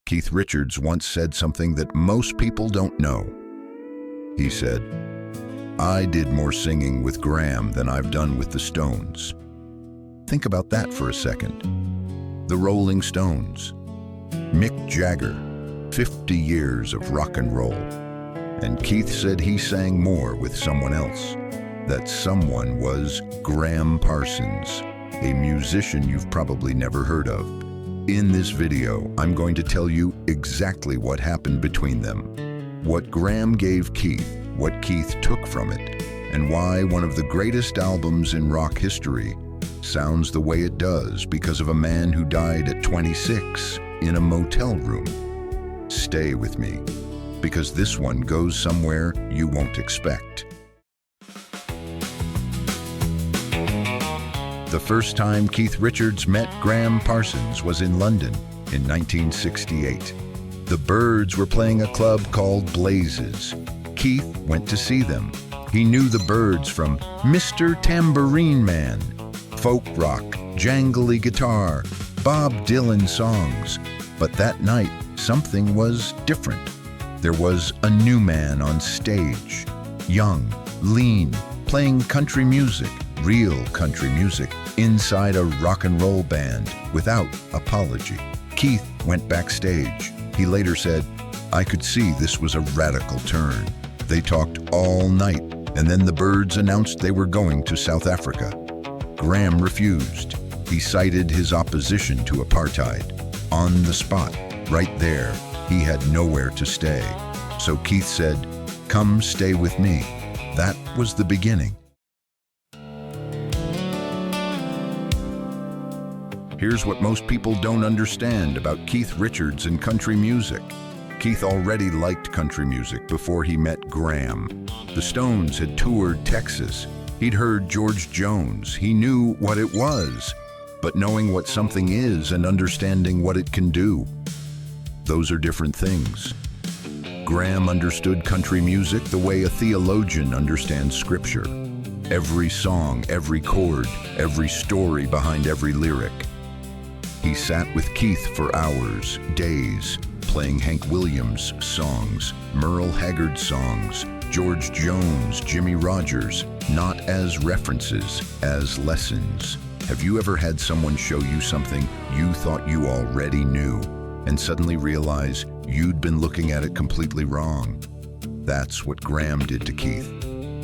Keith Richards once said something that most people don't know. He said, "I did more singing with Gram than I've done with the Stones." Think about that for a second. The Rolling Stones, Mick Jagger, 50 years of rock and roll. And Keith said he sang more with someone else. That someone was Gram Parsons, a musician you've probably never heard of. In this video, I'm going to tell you exactly what happened between them, what Gram gave Keith, what Keith took from it, and why one of the greatest albums in rock history sounds the way it does because of a man who died at 26 in a motel room. Stay with me, because this one goes somewhere you won't expect. The first time Keith Richards met Gram Parsons was in London in 1968. The Byrds were playing a club called Blazes. Keith went to see them. He knew the Byrds from Mr. Tambourine Man, folk rock, jangly guitar, Bob Dylan songs. But that night, something was different. There was a new man on stage, young, lean, playing country music, real country music, inside a rock and roll band without apology. Keith went backstage. He later said, "I could see this was a radical turn. They talked all night, and then the Byrds announced they were going to South Africa. Gram refused. He cited his opposition to apartheid. On the spot, right there, he had nowhere to stay. So Keith said, 'Come stay with me.' That was the beginning." Here's what most people don't understand about Keith Richards and country music. Keith already liked country music before he met Gram. The Stones had toured Texas. He'd heard George Jones. He knew what it was. But knowing what something is and understanding what it can do, those are different things. Gram understood country music the way a theologian understands scripture. Every song, every chord, every story behind every lyric. He sat with Keith for hours, days, playing Hank Williams songs, Merle Haggard songs, George Jones, Jimmy Rogers, not as references, as lessons. Have you ever had someone show you something you thought you already knew, and suddenly realize you'd been looking at it completely wrong? That's what Gram did to Keith.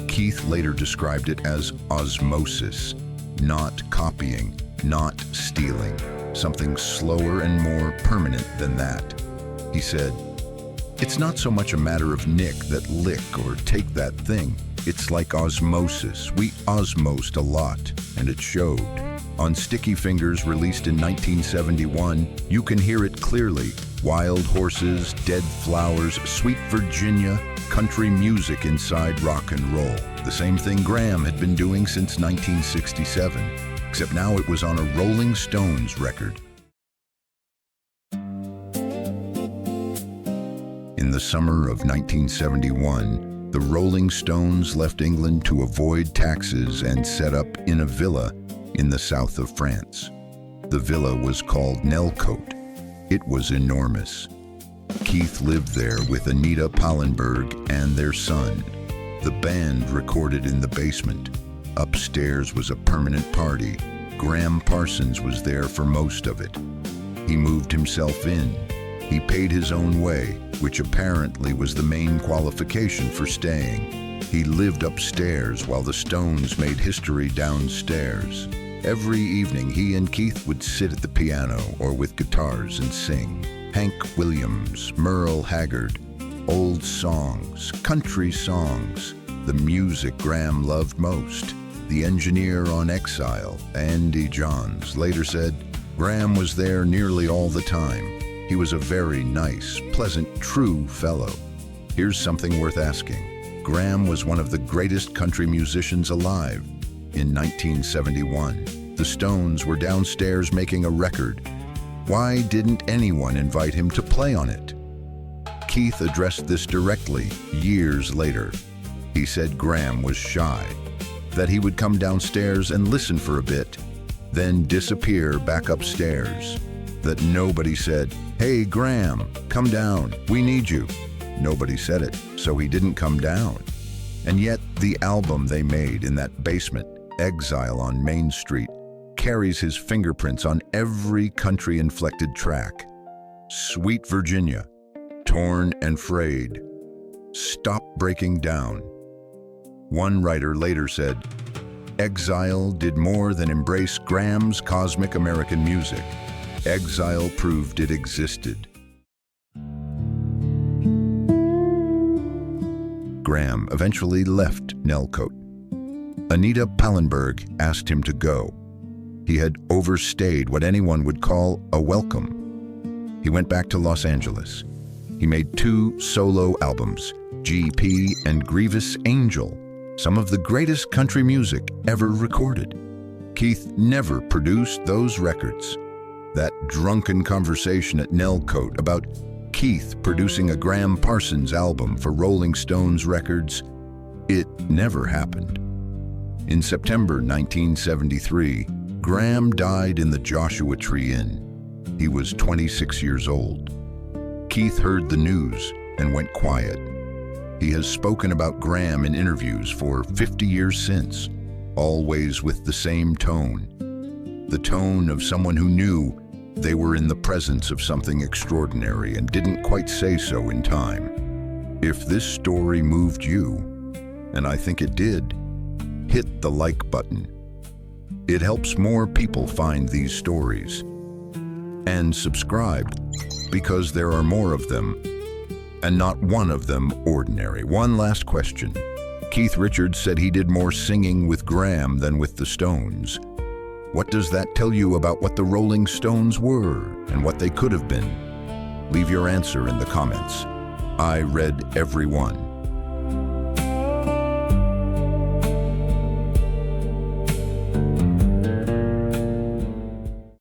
Keith later described it as osmosis, not copying, not stealing, something slower and more permanent than that. He said, "It's not so much a matter of nick that lick or take that thing. It's like osmosis. We osmosed a lot, and it showed." On Sticky Fingers, released in 1971, you can hear it clearly. Wild horses, dead flowers, Sweet Virginia, country music inside rock and roll. The same thing Gram had been doing since 1967, except now it was on a Rolling Stones record. In the summer of 1971, the Rolling Stones left England to avoid taxes and set up in a villa in the south of France. The villa was called Nellcote. It was enormous. Keith lived there with Anita Pallenberg and their son. The band recorded in the basement. Upstairs was a permanent party. Gram Parsons was there for most of it. He moved himself in. He paid his own way, which apparently was the main qualification for staying. He lived upstairs while the Stones made history downstairs. Every evening, he and Keith would sit at the piano or with guitars and sing. Hank Williams, Merle Haggard, old songs, country songs, the music Gram loved most. The engineer on Exile, Andy Johns, later said, "Gram was there nearly all the time. He was a very nice, pleasant, true fellow." Here's something worth asking. Gram was one of the greatest country musicians alive. In 1971, the Stones were downstairs making a record. Why didn't anyone invite him to play on it? Keith addressed this directly years later. He said Gram was shy, that he would come downstairs and listen for a bit, then disappear back upstairs. that nobody said, "Hey, Gram, come down, we need you." Nobody said it, so he didn't come down. And yet, the album they made in that basement, Exile on Main Street, carries his fingerprints on every country-inflected track. Sweet Virginia, Torn and Frayed, Stop Breaking Down. One writer later said, "Exile did more than embrace Gram's cosmic American music. Exile proved it existed." Gram eventually left Nellcote. Anita Pallenberg asked him to go. He had overstayed what anyone would call a welcome. He went back to Los Angeles. He made 2 solo albums, GP and Grievous Angel, some of the greatest country music ever recorded. Keith never produced those records. That drunken conversation at Nellcote about Keith producing a Gram Parsons album for Rolling Stones Records, it never happened. In September 1973, Gram died in the Joshua Tree Inn. He was 26 years old. Keith heard the news and went quiet. He has spoken about Gram in interviews for 50 years since, always with the same tone. The tone of someone who knew they were in the presence of something extraordinary and didn't quite say so in time. If this story moved you, and I think it did, hit the like button. It helps more people find these stories. And subscribe, because there are more of them, and not one of them ordinary. One last question. Keith Richards said he did more singing with Gram than with the Stones. What does that tell you about what the Rolling Stones were and what they could have been? Leave your answer in the comments. I read every one.